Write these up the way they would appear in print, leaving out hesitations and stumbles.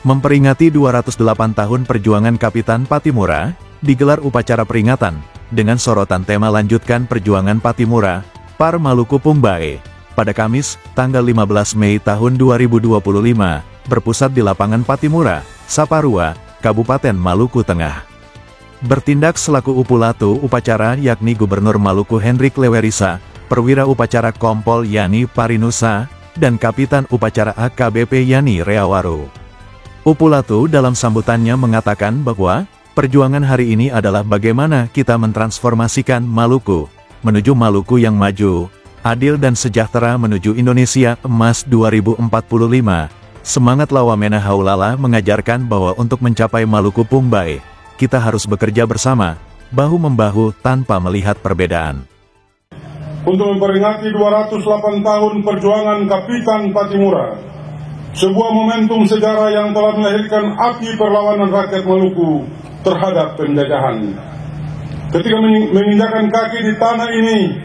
Memperingati 208 tahun perjuangan Kapitan Pattimura, digelar upacara peringatan, dengan sorotan tema lanjutkan perjuangan Pattimura, Par Maluku Pumbae, pada Kamis, tanggal 15 Mei tahun 2025, berpusat di lapangan Pattimura, Saparua, Kabupaten Maluku Tengah. Bertindak selaku upulatu upacara yakni Gubernur Maluku Hendrik Lewerisa, Perwira Upacara Kompol Yani Parinusa, dan Kapitan Upacara AKBP Yani Reawaru. Upulatu dalam sambutannya mengatakan bahwa, perjuangan hari ini adalah bagaimana kita mentransformasikan Maluku, menuju Maluku yang maju, adil dan sejahtera menuju Indonesia Emas 2045. Semangat Lawamena Haulala mengajarkan bahwa untuk mencapai Maluku Pumbae, kita harus bekerja bersama, bahu-membahu tanpa melihat perbedaan. Untuk memperingati 208 tahun perjuangan Kapitan Pattimura, sebuah momentum sejarah yang telah melahirkan api perlawanan rakyat Maluku terhadap penjajahan. Ketika menginjakkan kaki di tanah ini,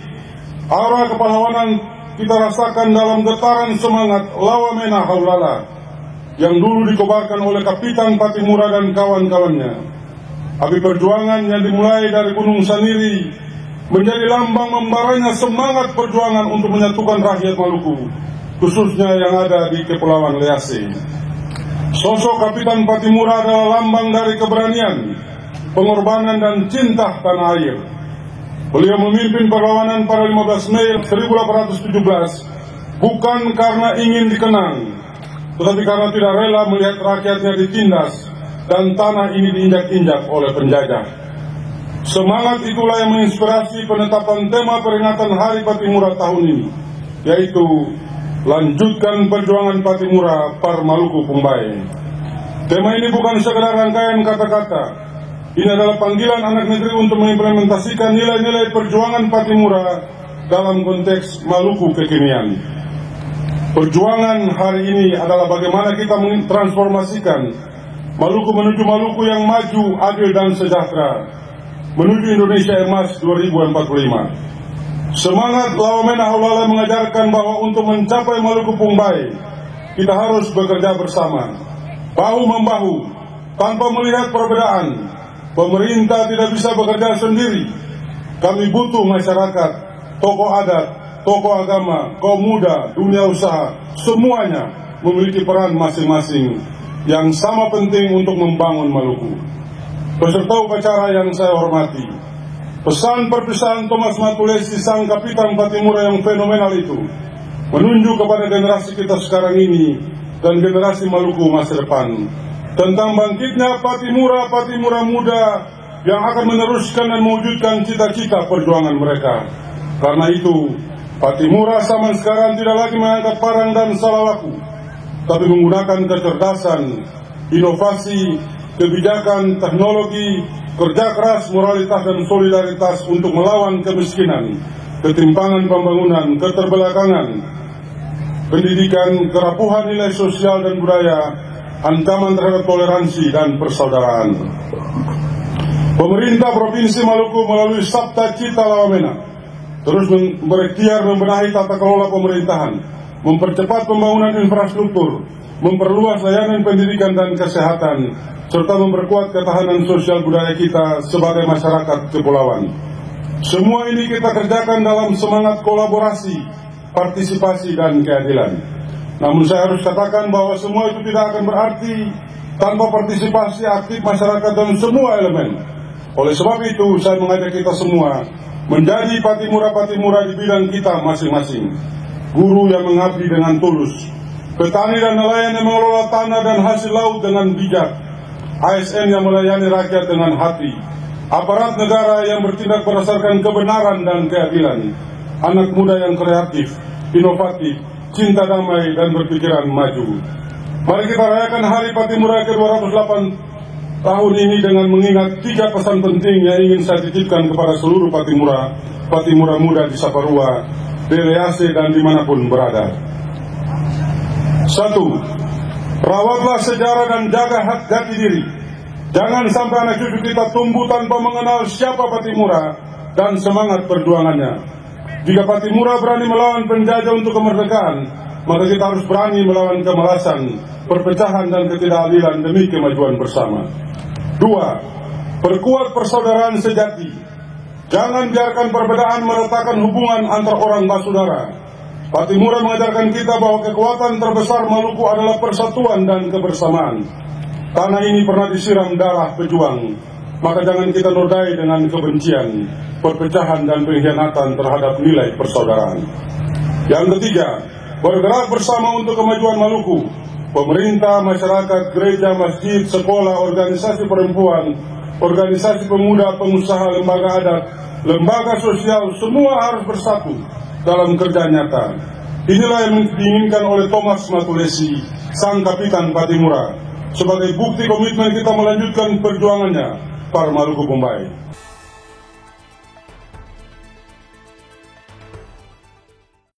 aura kepahlawanan kita rasakan dalam getaran semangat Lawamena Haulala yang dulu dikobarkan oleh Kapitan Pattimura dan kawan-kawannya. Api perjuangan yang dimulai dari Gunung Saniri menjadi lambang membaranya semangat perjuangan untuk menyatukan rakyat Maluku, khususnya yang ada di Kepulauan Lease. Sosok Kapitan Pattimura adalah lambang dari keberanian, pengorbanan dan cinta tanah air. Beliau memimpin perlawanan pada 15 Mei 1817 bukan karena ingin dikenang, tetapi karena tidak rela melihat rakyatnya ditindas dan tanah ini diinjak-injak oleh penjajah. Semangat itulah yang menginspirasi penetapan tema peringatan Hari Pattimura tahun ini, yaitu lanjutkan perjuangan Pattimura Par Maluku Pumbae. Tema ini bukan sekedar rangkaian kata-kata. Ini adalah panggilan anak negeri untuk mengimplementasikan nilai-nilai perjuangan Pattimura dalam konteks Maluku kekinian. Perjuangan hari ini adalah bagaimana kita mentransformasikan Maluku menuju Maluku yang maju, adil dan sejahtera, menuju Indonesia Emas 2045. Semangat Lawamena Haulala mengajarkan bahwa untuk mencapai Maluku Pumbae, kita harus bekerja bersama, bahu-membahu, tanpa melihat perbedaan. Pemerintah tidak bisa bekerja sendiri. Kami butuh masyarakat, tokoh adat, tokoh agama, kaum muda, dunia usaha, semuanya memiliki peran masing-masing yang sama penting untuk membangun Maluku. Peserta upacara yang saya hormati, pesan perpisahan Thomas Matulesi sang Kapitan Pattimura yang fenomenal itu menunjuk kepada generasi kita sekarang ini dan generasi Maluku masa depan tentang bangkitnya Pattimura muda yang akan meneruskan dan mewujudkan cita-cita perjuangan mereka. Karena itu, Pattimura zaman sekarang tidak lagi mengangkat parang dan salawaku, tapi menggunakan kecerdasan, inovasi, kebijakan, teknologi, kerja keras, moralitas, dan solidaritas untuk melawan kemiskinan, ketimpangan pembangunan, keterbelakangan, pendidikan, kerapuhan nilai sosial dan budaya, ancaman terhadap toleransi dan persaudaraan. Pemerintah Provinsi Maluku melalui Sabta Cita Lawamena terus berikhtiar membenahi tata kelola pemerintahan, mempercepat pembangunan infrastruktur, memperluas layanan pendidikan dan kesehatan, serta memperkuat ketahanan sosial budaya kita sebagai masyarakat kepulauan. Semua ini kita kerjakan dalam semangat kolaborasi, partisipasi, dan keadilan. Namun saya harus katakan bahwa semua itu tidak akan berarti tanpa partisipasi aktif masyarakat dan semua elemen. Oleh sebab itu, saya mengajak kita semua menjadi Pattimura di bidang kita masing-masing. Guru yang mengabdi dengan tulus, petani dan nelayan yang mengelola tanah dan hasil laut dengan bijak, ASN yang melayani rakyat dengan hati, aparat negara yang bertindak berdasarkan kebenaran dan keadilan, anak muda yang kreatif, inovatif, cinta damai dan berpikiran maju. Mari kita rayakan Hari Pattimura ke-208 tahun ini dengan mengingat 3 pesan penting yang ingin saya titipkan kepada seluruh Pattimura muda di Saparua, di Lease, dan dimanapun berada. 1. Rawatlah sejarah dan jaga jati diri. Jangan sampai anak cucu kita tumbuh tanpa mengenal siapa Pattimura dan semangat perjuangannya. Jika Pattimura berani melawan penjajah untuk kemerdekaan, maka kita harus berani melawan kemalasan perpecahan dan ketidakadilan demi kemajuan bersama. 2. Perkuat persaudaraan sejati. Jangan biarkan perbedaan meretakkan hubungan antar orang bersaudara. Patimura mengajarkan kita bahwa kekuatan terbesar Maluku adalah persatuan dan kebersamaan. Tanah ini pernah disiram darah pejuang, maka jangan kita nodai dengan kebencian, perpecahan dan pengkhianatan terhadap nilai persaudaraan. Yang ketiga, bergerak bersama untuk kemajuan Maluku. Pemerintah, masyarakat, gereja, masjid, sekolah, organisasi perempuan, organisasi pemuda, pengusaha, lembaga adat, lembaga sosial, semua harus bersatu dalam kerja nyata. Inilah yang diinginkan oleh Thomas Matulesi, sang Kapitan Patimura, sebagai bukti komitmen kita melanjutkan perjuangannya para Maluku Pumbai.